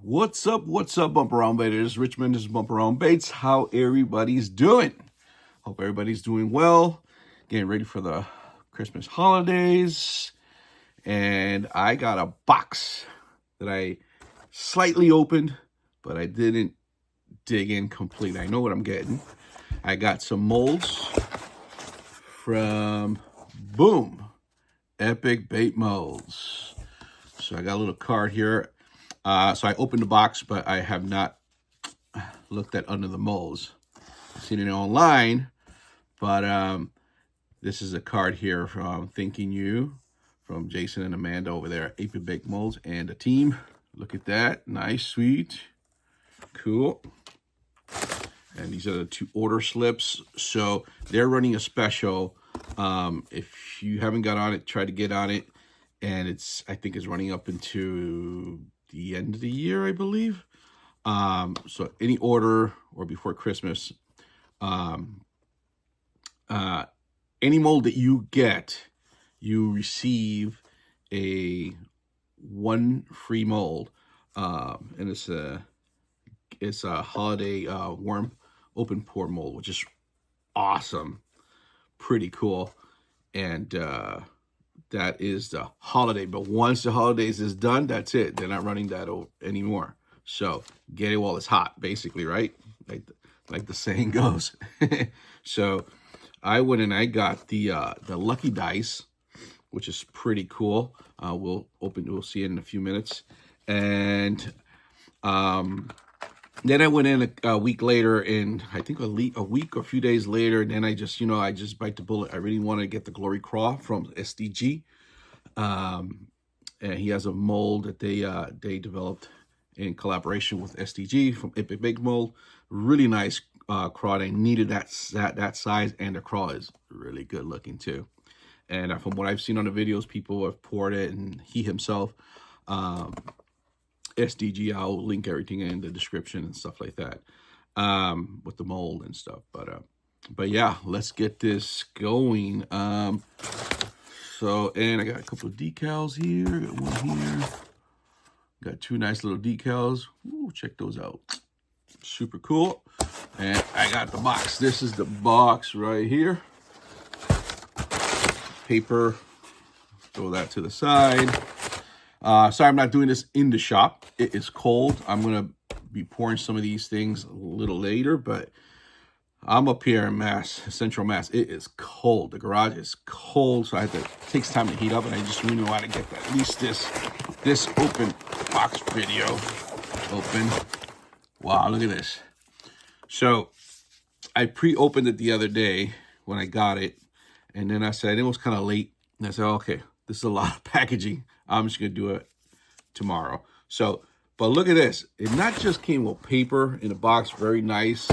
What's up, Bump Around Baiters? Richmond is Bump Around Baits. How everybody's doing? Hope everybody's doing well. Getting ready for the Christmas holidays. And I got a box that I slightly opened, but I didn't dig in completely. I know what I'm getting. I got some molds from Boom Epic Bait Molds. So I got a little card here. So I opened the box, but I have not looked at under the molds. I've seen it online, but this is a card here from Thanking You, from Jason and Amanda over there at Epic Bait Molds and the team. Look at that. Nice, sweet, cool. And these are the 2 order slips. So they're running a special. If you haven't got on it, try to get on it. And I think it's running up into the end of the year, I believe. So any order or before Christmas, any mold that you get, you receive one free mold. And it's a holiday worm open pore mold, which is awesome, pretty cool. And that is the holiday. But once the holidays is done, that's it. They're not running that anymore. So get it while it's hot, basically, right? Like the saying goes. So I went and I got the Lucky Dice, which is pretty cool. We'll see it in a few minutes. And then I went in a week later, and I think a week or a few days later, and then I just bite the bullet. I really wanted to get the Glory Craw from SDG. And he has a mold that they developed in collaboration with SDG from Epic Bait Mold. Really nice craw. They needed that size, and the craw is really good looking too. And from what I've seen on the videos, people have poured it, and he himself, SDG, I'll link everything in the description and stuff like that, with the mold and stuff. But yeah, let's get this going. So, and I got a couple of decals here. Got one here. Got 2 nice little decals. Ooh, check those out. Super cool. And I got the box. This is the box right here. Paper. Throw that to the side. Sorry, I'm not doing this in the shop. It is cold. I'm going to be pouring some of these things a little later, but I'm up here in Central Mass. It is cold. The garage is cold, so it takes time to heat up, and I just really want to get at least this open box video open. Wow, look at this. So I pre-opened it the other day when I got it, and then I said it was kind of late, and I said, okay, this is a lot of packaging. I'm just going to do it tomorrow. So, but look at this. It not just came with paper in a box, very nice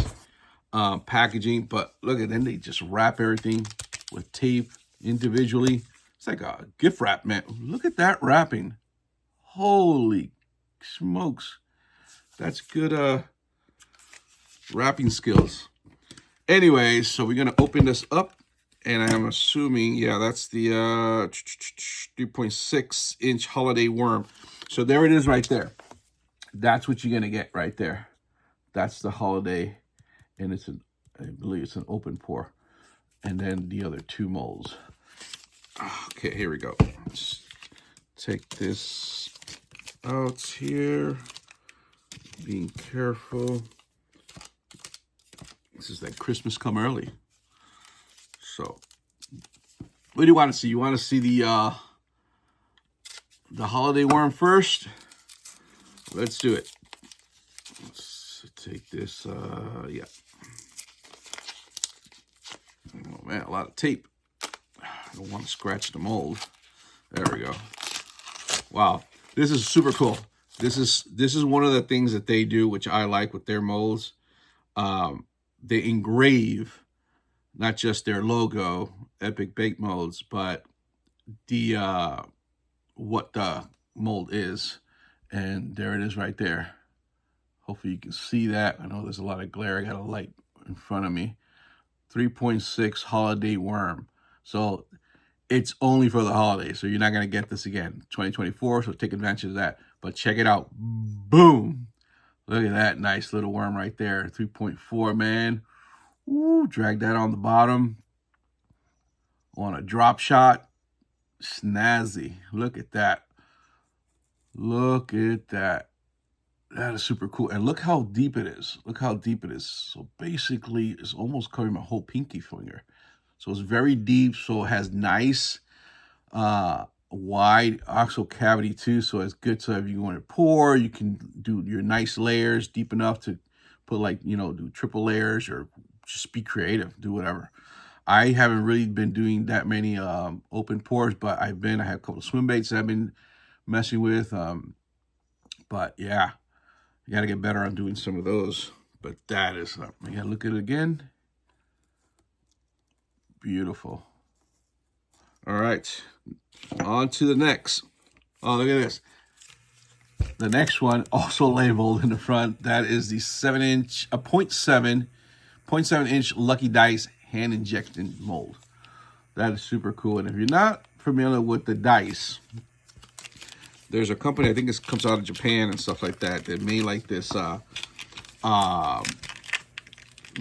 packaging, but look at, then they just wrap everything with tape individually. It's like a gift wrap, man. Look at that wrapping. Holy smokes. That's good wrapping skills. Anyways, so we're going to open this up. And I'm assuming, yeah, that's the 3.6 inch holiday worm. So there it is right there. That's what you're going to get right there. That's the holiday. And I believe it's an open pour. And then the other 2 molds. Okay, here we go. Let's take this out here. Being careful. This is like Christmas come early. So, what do you want to see? You want to see the holiday worm first? Let's do it. Let's take this. Yeah. Oh man, a lot of tape. I don't want to scratch the mold. There we go. Wow, this is super cool. This is one of the things that they do, which I like with their molds. They engrave not just their logo, Epic Bait Molds, but the what the mold is. And there it is right there. Hopefully you can see that. I know there's a lot of glare. I got a light in front of me. 3.6 holiday worm. So It's only for the holidays, so you're not going to get this again 2024, so take advantage of that. But check it out. Boom. Look at that nice little worm right there. 3.4, man. Ooh, drag that on the bottom. On a drop shot. Snazzy. Look at that. Look at that. That is super cool. And look how deep it is. Look how deep it is. So basically, it's almost covering my whole pinky finger. So it's very deep. So it has nice wide oxal cavity too. So it's good. So if you want to pour, you can do your nice layers deep enough to put, like, you know, do triple layers, or just be creative, do whatever. I haven't really been doing that many open pours, but I have a couple of swim baits that I've been messing with. But yeah, you got to get better on doing some of those. But that is, you got to look at it again. Beautiful. All right, on to the next. Oh, look at this. The next one also labeled in the front. That is the 0.7 inch Lucky Dice hand injection mold. That is super cool. And if you're not familiar with the dice, there's a company, I think it comes out of Japan and stuff like that, that made like this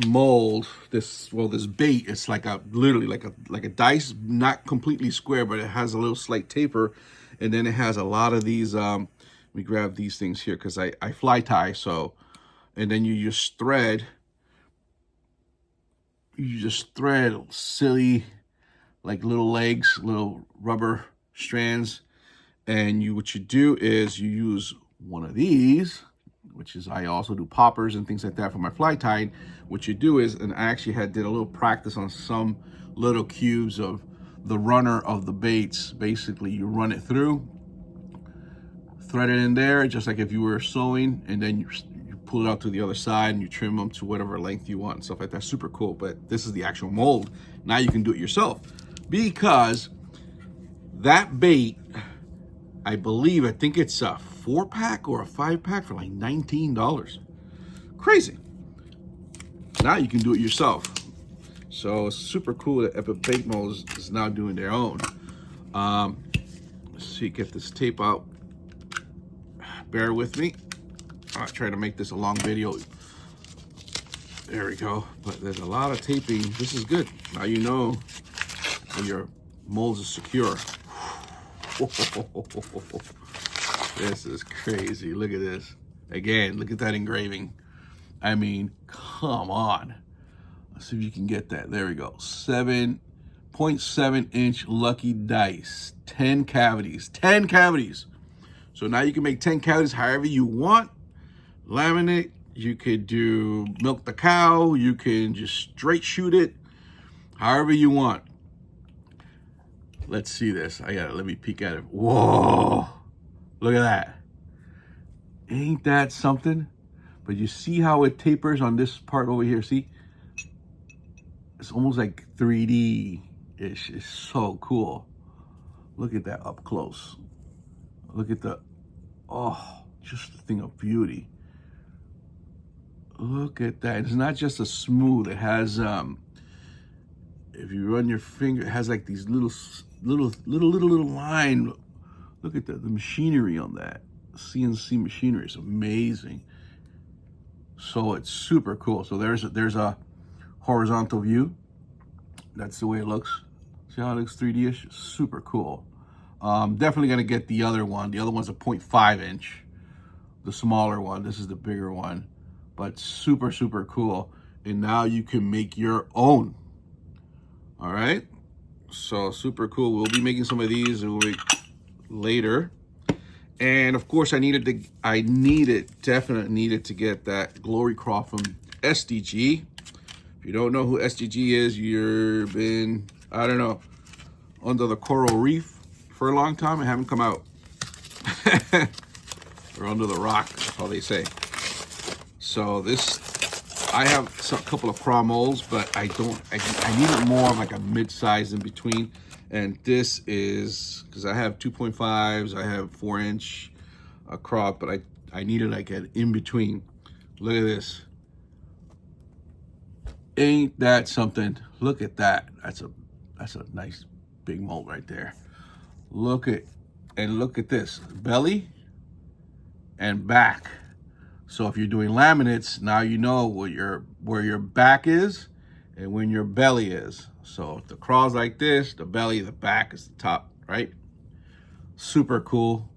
mold, this bait. It's like literally like a dice, not completely square, but it has a little slight taper, and then it has a lot of these. Let me grab these things here because I fly tie. So, and then you just thread. You just thread silly, like little legs, little rubber strands, and what you do is you use one of these, which is, I also do poppers and things like that for my fly tying. What you do is, and I actually did a little practice on some little cubes of the runner of the baits. Basically, you run it through, thread it in there, just like if you were sewing, and then you pull it out to the other side and you trim them to whatever length you want and stuff like that. Super cool. But this is the actual mold. Now you can do it yourself, because that bait, I think it's a 4-pack or a 5-pack for like $19. Crazy. Now you can do it yourself. So it's super cool that Epic Bait Molds is now doing their own. Let's see, get this tape out. Bear with me. I'll try to make this a long video. There we go. But there's a lot of taping. This is good. Now you know when your molds are secure. This is crazy. Look at this. Again, look at that engraving. I mean, come on. Let's see if you can get that. There we go. 7.7 inch Lucky Dice. 10 cavities. 10 cavities. So now you can make 10 cavities however you want. Laminate. You could do milk the cow. You can just straight shoot it. However you want. Let's see this. Let me peek at it. Whoa. Look at that. Ain't that something? But you see how it tapers on this part over here? See? It's almost like 3D-ish. It's so cool. Look at that up close. Look at just a thing of beauty. Look at that. It's not just a smooth. It has, if you run your finger, it has like these little line. Look at the machinery on that. CNC machinery is amazing. So it's super cool. So there's a horizontal view. That's the way it looks. See how it looks 3D-ish? Super cool. Definitely gonna get the other one. The other one's a 0.5 inch, the smaller one. This is the bigger one, but super, super cool. And now you can make your own. All right. So super cool. We'll be making some of these later. And of course, definitely needed to get that Glory Craw from SDG. If you don't know who SDG is, you've been, I don't know, under the coral reef for a long time and haven't come out. Or under the rock, that's how they say. So I have a couple of Craw molds, but I needed more of like a mid-size in between. And this is, because I have 2.5s, I have 4-inch Craw, but I needed like an in-between. Look at this. Ain't that something? Look at that. That's a nice big mold right there. Look at this belly and back. So if you're doing laminates, now you know where your back is and when your belly is. So if the craw's like this, the belly, the back is the top, right? Super cool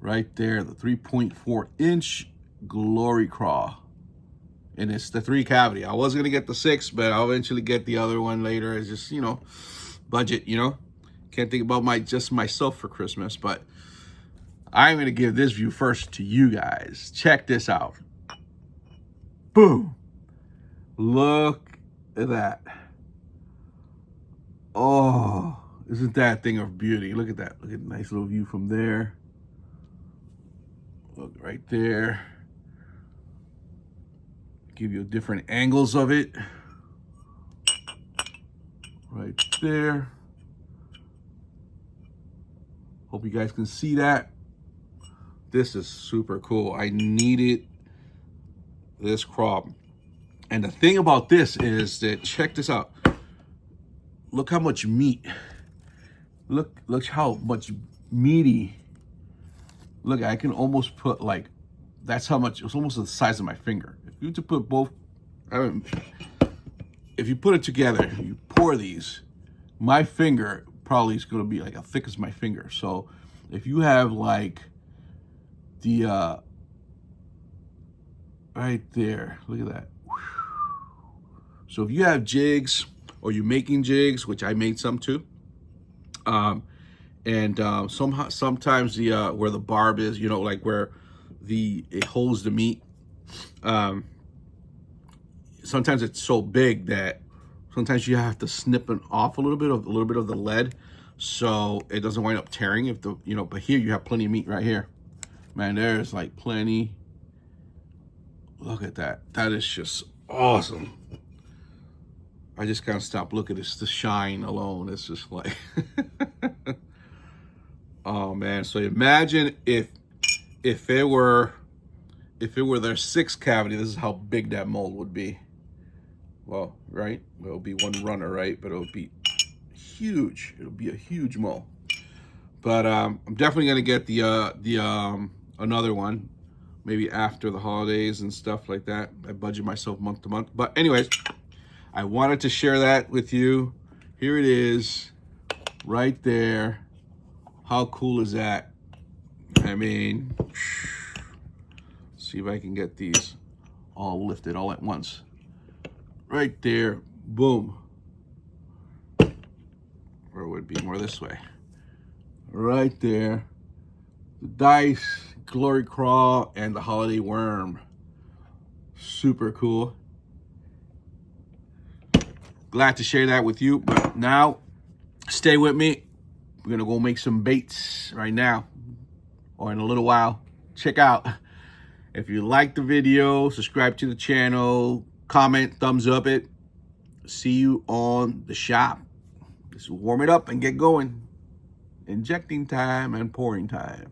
right there. The 3.4-inch Glory Craw. And it's the 3 cavity. I was gonna get the 6, but I'll eventually get the other one later. It's just, you know, budget, you know. Can't think about just myself for Christmas, but I'm gonna give this view first to you guys. Check this out. Boom. Look at that. Oh, isn't that a thing of beauty? Look at that. Look at the nice little view from there. Look right there. Give you different angles of it. Right there. Hope you guys can see that. This is super cool. I needed this craw. And the thing about this is that, check this out. Look how much meat. Look how much meaty. Look, I can almost put like, that's how much, it's almost the size of my finger. If you to put both, if you put it together, you pour these, my finger probably is gonna be like as thick as my finger. So if you have like the, right there, look at that. So if you have jigs or you're making jigs, which I made some too, sometimes the where the barb is, you know, like where it holds the meat, sometimes it's so big that sometimes you have to snip it off a little bit of the lead so it doesn't wind up tearing. If the, you know, but here you have plenty of meat right here, man. There's like plenty. Look at that. That is just awesome. I just can't stop looking at this. The shine alone, it's just like oh man. So imagine if it were their 6 cavity, this is how big that mold would be. Well, right? It'll be one runner, right? But it'll be huge. It'll be a huge mold. But I'm definitely gonna get the another one, maybe after the holidays and stuff like that. I budget myself month to month. But anyways, I wanted to share that with you. Here it is, right there. How cool is that? I mean, see if I can get these all lifted all at once. Right there, boom. Or it would be more this way. Right there. The dice, Glory Craw, and the holiday worm. Super cool. Glad to share that with you, but now stay with me. We're gonna go make some baits right now or in a little while. Check out. If you like the video, subscribe to the channel, comment, thumbs up it. See you on the shop. Just warm it up and get going. Injecting time and pouring time.